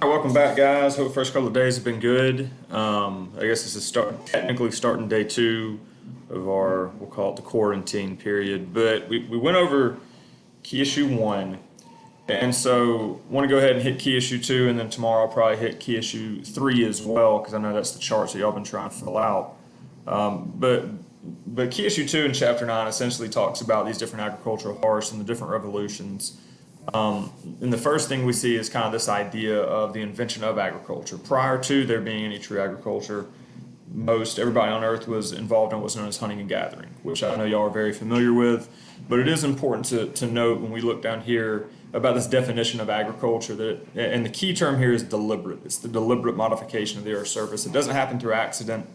All right, welcome back, guys. Hope the first couple of days have been good. I guess this is technically starting day two of our, we'll call it the quarantine period. But we went over key issue one, and so want to go ahead and hit key issue two, and then tomorrow I'll probably hit key issue three as well, because I know that's the charts that y'all been trying to fill out. But key issue two in chapter nine essentially talks about these different agricultural forests and the different revolutions. And the first thing we see is kind of this idea of the invention of agriculture. Prior to there being any true agriculture, most everybody on earth was involved in what's known as hunting and gathering, which I know y'all are very familiar with. But it is important to note when we look down here about this definition of agriculture and the key term here is deliberate. It's the deliberate modification of the earth's surface. It doesn't happen through accident.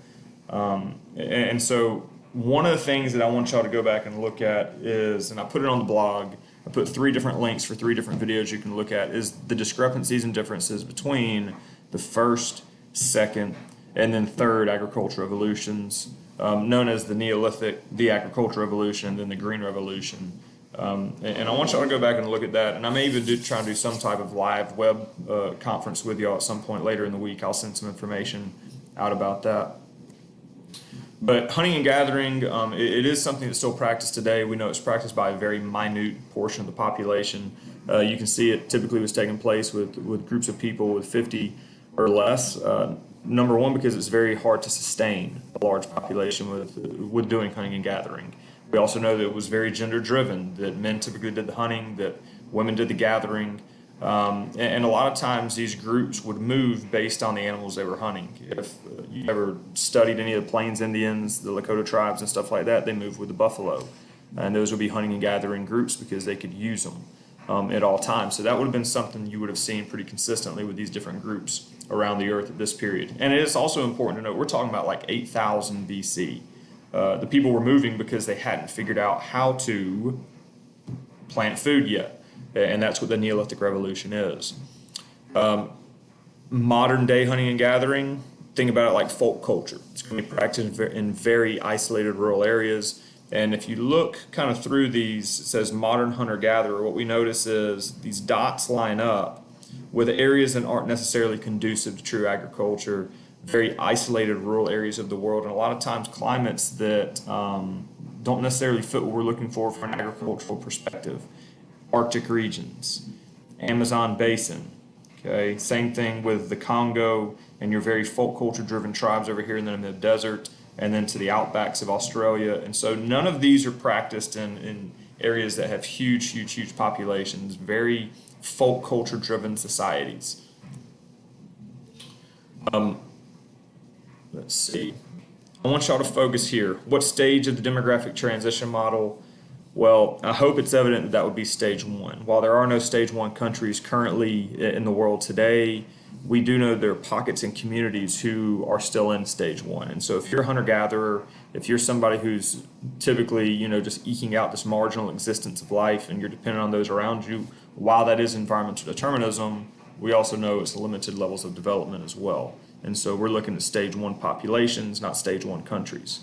And so one of the things that I want y'all to go back and look at is, and I put it on the blog, I put three different links for three different videos you can look at, is the discrepancies and differences between the first, second, and then third agricultural revolutions, known as the Neolithic, the agricultural revolution, and then the Green Revolution. And I want y'all to go back and look at that. And I may even try and do some type of live web conference with y'all at some point later in the week. I'll send some information out about that. But hunting and gathering, it is something that's still practiced today. We know it's practiced by a very minute portion of the population. You can see it typically was taking place with groups of people with 50 or less. Number one, because it's very hard to sustain a large population with doing hunting and gathering. We also know that it was very gender driven, that men typically did the hunting, that women did the gathering. And a lot of times these groups would move based on the animals they were hunting. If you ever studied any of the Plains Indians, the Lakota tribes and stuff like that, they moved with the buffalo. And those would be hunting and gathering groups because they could use them at all times. So that would have been something you would have seen pretty consistently with these different groups around the earth at this period. And it is also important to note, we're talking about like 8,000 BC. The people were moving because they hadn't figured out how to plant food yet. And that's what the Neolithic Revolution is. Modern day hunting and gathering, think about it like folk culture. It's going to be practiced in very isolated rural areas. And if you look kind of through these, it says modern hunter-gatherer, what we notice is these dots line up with areas that aren't necessarily conducive to true agriculture, very isolated rural areas of the world, and a lot of times climates that don't necessarily fit what we're looking for from an agricultural perspective. Arctic regions, Amazon basin, okay? Same thing with the Congo and your very folk culture driven tribes over here in the desert and then to the outbacks of Australia. And so none of these are practiced in areas that have huge populations, very folk culture driven societies. Let's see. I want y'all to focus here. What stage of the demographic transition model? Well, I hope it's evident that that would be stage one. While there are no stage one countries currently in the world today, we do know there are pockets and communities who are still in stage one. And so if you're a hunter-gatherer, if you're somebody who's typically, just eking out this marginal existence of life and you're dependent on those around you, while that is environmental determinism, we also know it's limited levels of development as well. And so we're looking at stage one populations, not stage one countries.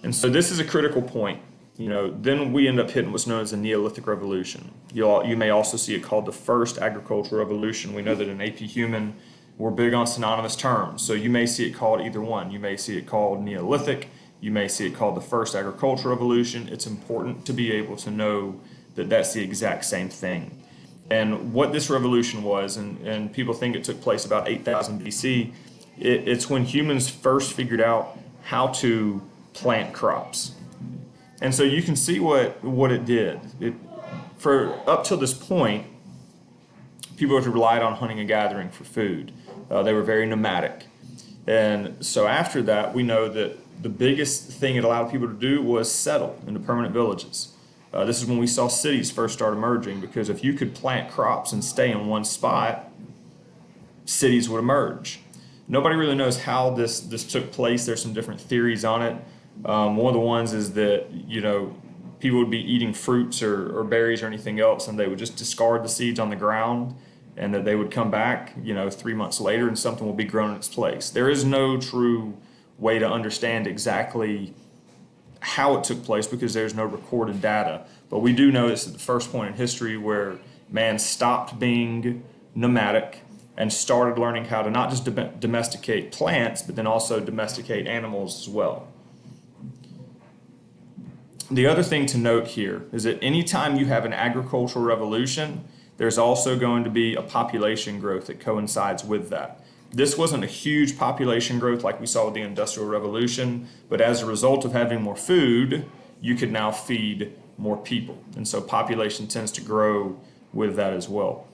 And so this is a critical point. Then we end up hitting what's known as the Neolithic Revolution. You may also see it called the first agricultural revolution. We know that in AP Human, we're big on synonymous terms. So you may see it called either one. You may see it called Neolithic. You may see it called the first agricultural revolution. It's important to be able to know that that's the exact same thing. And what this revolution was, and people think it took place about 8,000 BC, it's when humans first figured out how to plant crops. And so you can see what it did. For up till this point, people had relied on hunting and gathering for food. They were very nomadic. And so after that, we know that the biggest thing it allowed people to do was settle into permanent villages. This is when we saw cities first start emerging, because if you could plant crops and stay in one spot, cities would emerge. Nobody really knows how this took place. There's some different theories on it. One of the ones is that, people would be eating fruits or berries or anything else, and they would just discard the seeds on the ground, and that they would come back, 3 months later, and something will be grown in its place. There is no true way to understand exactly how it took place because there's no recorded data. But we do know this is the first point in history where man stopped being nomadic, and started learning how to not just domesticate plants, but then also domesticate animals as well. The other thing to note here is that anytime you have an agricultural revolution, there's also going to be a population growth that coincides with that. This wasn't a huge population growth like we saw with the Industrial Revolution, but as a result of having more food, you could now feed more people. And so population tends to grow with that as well.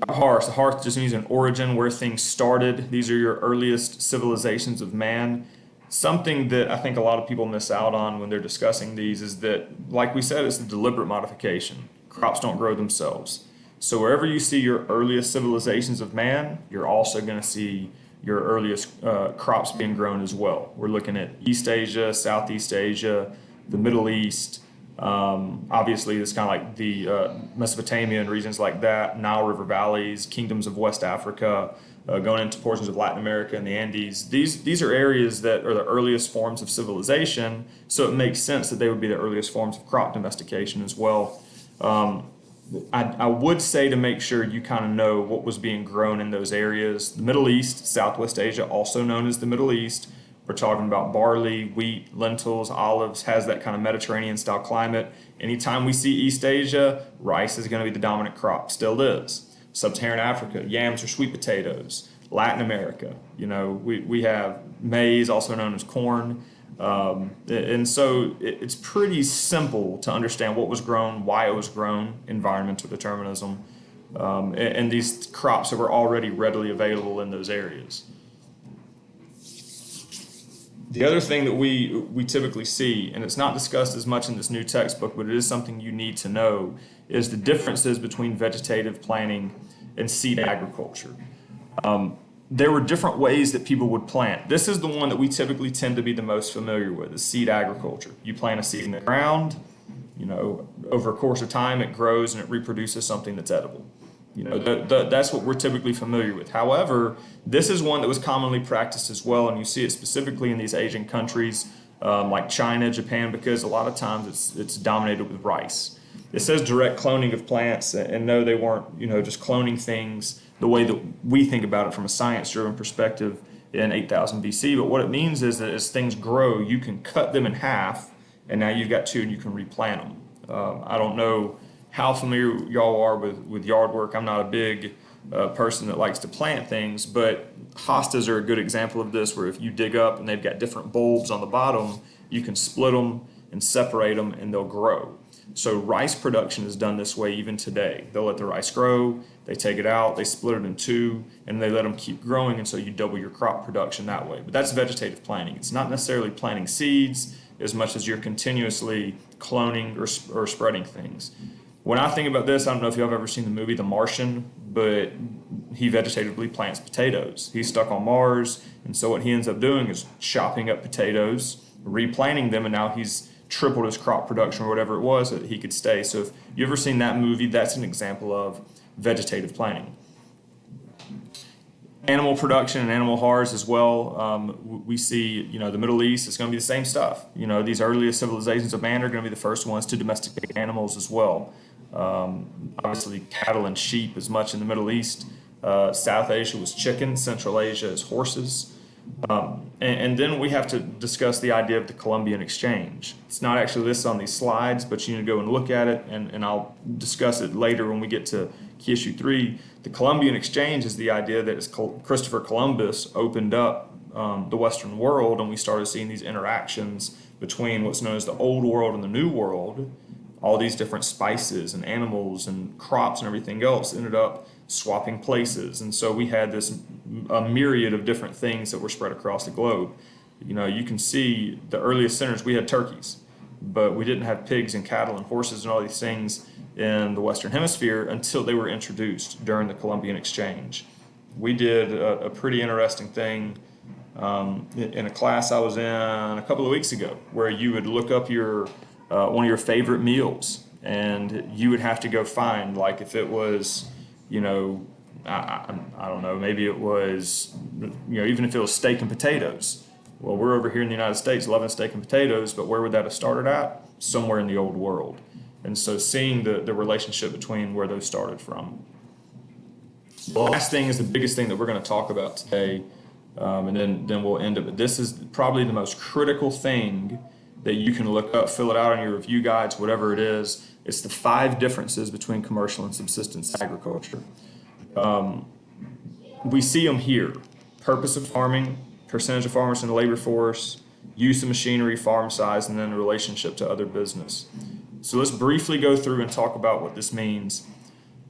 Hearth. The hearth just means an origin, where things started. These are your earliest civilizations of man. Something that I think a lot of people miss out on when they're discussing these is that, like we said, it's a deliberate modification. Crops don't grow themselves. So wherever you see your earliest civilizations of man, you're also going to see your earliest crops being grown as well. We're looking at East Asia, Southeast Asia, the Middle East. Obviously, it's kind of like the Mesopotamia and regions like that, Nile River valleys, kingdoms of West Africa, going into portions of Latin America and the Andes. These are areas that are the earliest forms of civilization, so it makes sense that they would be the earliest forms of crop domestication as well. I would say to make sure you kind of know what was being grown in those areas. The Middle East, Southwest Asia, also known as the Middle East. We're talking about barley, wheat, lentils, olives, has that kind of Mediterranean style climate. Anytime we see East Asia, rice is going to be the dominant crop, still is. Sub-Saharan Africa, yams or sweet potatoes. Latin America, we have maize, also known as corn. And so it's pretty simple to understand what was grown, why it was grown, environmental determinism, and these crops that were already readily available in those areas. The other thing that we typically see, and it's not discussed as much in this new textbook, but it is something you need to know, is the differences between vegetative planting and seed agriculture. There were different ways that people would plant. This is the one that we typically tend to be the most familiar with, is seed agriculture. You plant a seed in the ground, over a course of time it grows and it reproduces something that's edible. That's what we're typically familiar with. However, this is one that was commonly practiced as well, and you see it specifically in these Asian countries like China, Japan, because a lot of times it's dominated with rice. It says direct cloning of plants, and no, they weren't, just cloning things the way that we think about it from a science-driven perspective in 8000 BC. But what it means is that as things grow, you can cut them in half, and now you've got two, and you can replant them. I don't know how familiar y'all are with yard work. I'm not a big person that likes to plant things, but hostas are a good example of this, where if you dig up and they've got different bulbs on the bottom, you can split them and separate them and they'll grow. So rice production is done this way even today. They'll let the rice grow, they take it out, they split it in two, and they let them keep growing, and so you double your crop production that way. But that's vegetative planting. It's not necessarily planting seeds as much as you're continuously cloning or spreading things. When I think about this, I don't know if y'all have ever seen the movie The Martian, but he vegetatively plants potatoes. He's stuck on Mars, and so what he ends up doing is chopping up potatoes, replanting them, and now he's tripled his crop production or whatever it was so that he could stay. So if you ever seen that movie, that's an example of vegetative planting. Animal production and animal hearths as well. We see, the Middle East is going to be the same stuff. These earliest civilizations of man are going to be the first ones to domesticate animals as well. Obviously, cattle and sheep as much in the Middle East. South Asia was chickens. Central Asia is horses. And then we have to discuss the idea of the Columbian Exchange. It's not actually listed on these slides, but you need to go and look at it, and I'll discuss it later when we get to key issue 3. The Columbian Exchange is the idea that as Christopher Columbus opened up the Western world, and we started seeing these interactions between what's known as the Old World and the New World. All these different spices and animals and crops and everything else ended up swapping places, and so we had a myriad of different things that were spread across the globe. You can see the earliest centers, we had turkeys, but we didn't have pigs and cattle and horses and all these things in the Western Hemisphere until they were introduced during the Columbian Exchange. We did a pretty interesting thing in a class I was in a couple of weeks ago, where you would look up your one of your favorite meals, and you would have to go find, like, if it was, I don't know, maybe it was, even if it was steak and potatoes. Well, we're over here in the United States loving steak and potatoes, but where would that have started at? Somewhere in the Old World. And so seeing the relationship between where those started from. The last thing is the biggest thing that we're going to talk about today, and then we'll end it. But this is probably the most critical thing that you can look up, fill it out on your review guides, whatever it is. It's the 5 differences between commercial and subsistence agriculture. We see them here: purpose of farming, percentage of farmers in the labor force, use of machinery, farm size, and then the relationship to other business. So let's briefly go through and talk about what this means.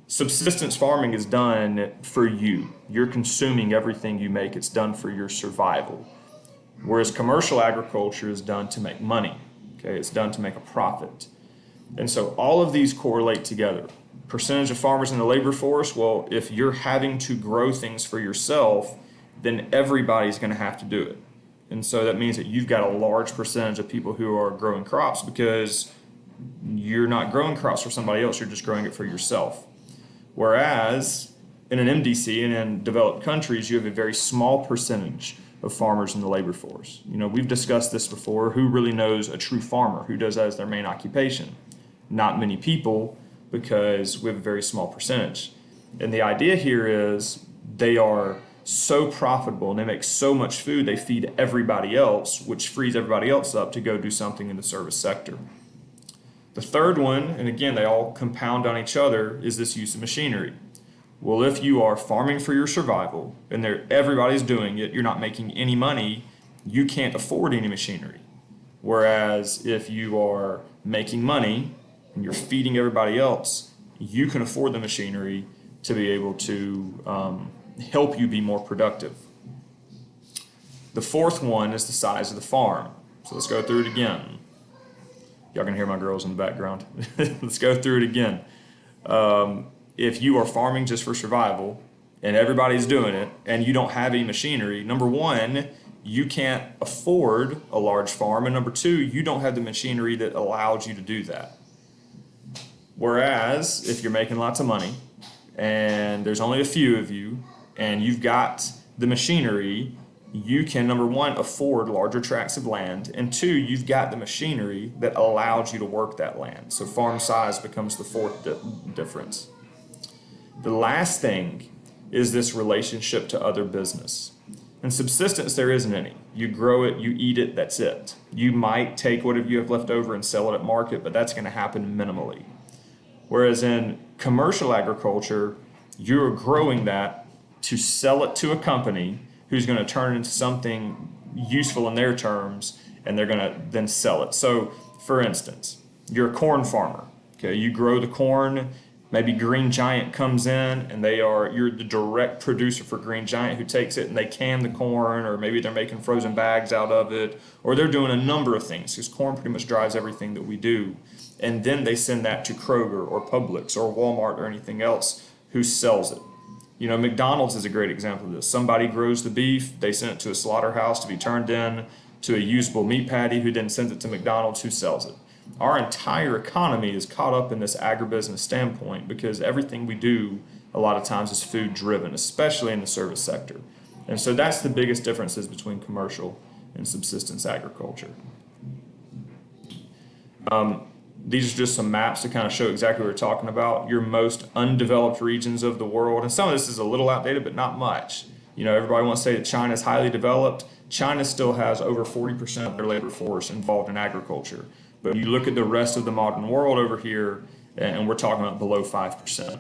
Subsistence farming is done for you. You're consuming everything you make. It's done for your survival. Whereas commercial agriculture is done to make money. Okay, it's done to make a profit. And so all of these correlate together. Percentage of farmers in the labor force, well, if you're having to grow things for yourself, then everybody's going to have to do it. And so that means that you've got a large percentage of people who are growing crops because you're not growing crops for somebody else, you're just growing it for yourself. Whereas in an MDC and in developed countries, you have a very small percentage of farmers in the labor force. You know, we've discussed this before. Who really knows a true farmer? Who does that as their main occupation? Not many people, because we have a very small percentage. And the idea here is they are so profitable and they make so much food, they feed everybody else, which frees everybody else up to go do something in the service sector. The third one, and again, they all compound on each other, is this use of machinery. Well, if you are farming for your survival and everybody's doing it, you're not making any money, you can't afford any machinery. Whereas if you are making money and you're feeding everybody else, you can afford the machinery to be able to help you be more productive. The fourth one is the size of the farm. So let's go through it again. Y'all can hear my girls in the background. Let's go through it again. If you are farming just for survival and everybody's doing it and you don't have any machinery, number one, you can't afford a large farm. And number two, you don't have the machinery that allows you to do that. Whereas if you're making lots of money and there's only a few of you and you've got the machinery, you can, number one, afford larger tracts of land, and two, you've got the machinery that allows you to work that land. So farm size becomes the fourth difference. The last thing is this relationship to other business. In subsistence, there isn't any. You grow it, you eat it, that's it. You might take whatever you have left over and sell it at market, but that's going to happen minimally. Whereas in commercial agriculture, you're growing that to sell it to a company who's going to turn it into something useful in their terms, and they're going to then sell it. So, for instance, you're a corn farmer. Okay, you grow the corn. Maybe Green Giant comes in, and you're the direct producer for Green Giant, who takes it and they can the corn, or maybe they're making frozen bags out of it, or they're doing a number of things because corn pretty much drives everything that we do. And then they send that to Kroger or Publix or Walmart or anything else who sells it. You know, McDonald's is a great example of this. Somebody grows the beef, they send it to a slaughterhouse to be turned in to a usable meat patty, who then sends it to McDonald's, who sells it. Our entire economy is caught up in this agribusiness standpoint because everything we do a lot of times is food driven, especially in the service sector. And so that's the biggest differences between commercial and subsistence agriculture. These are just some maps to kind of show exactly what we're talking about. Your most undeveloped regions of the world, and some of this is a little outdated, but not much. You know, everybody wants to say that China is highly developed. China still has over 40% of their labor force involved in agriculture. But you look at the rest of the modern world over here, and we're talking about below 5%.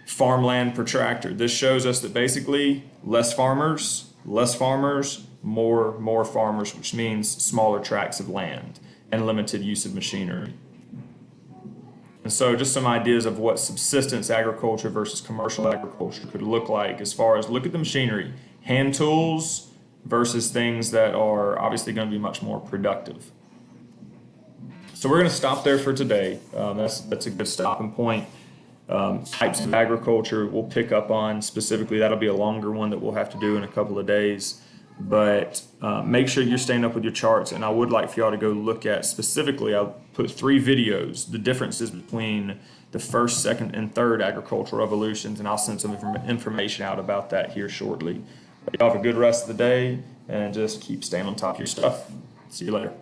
Farmland per tractor. This shows us that basically less farmers, more farmers, which means smaller tracts of land and limited use of machinery. And so just some ideas of what subsistence agriculture versus commercial agriculture could look like, as far as look at the machinery, hand tools versus things that are obviously going to be much more productive. So we're going to stop there for today. That's a good stopping point. Types of agriculture we'll pick up on specifically. That'll be a longer one that we'll have to do in a couple of days. But make sure you're staying up with your charts, and I would like for y'all to go look at specifically, I'll put 3 videos, the differences between the first, second, and third agricultural revolutions, and I'll send some information out about that here shortly. Y'all have a good rest of the day, and just keep staying on top of your stuff. See you later.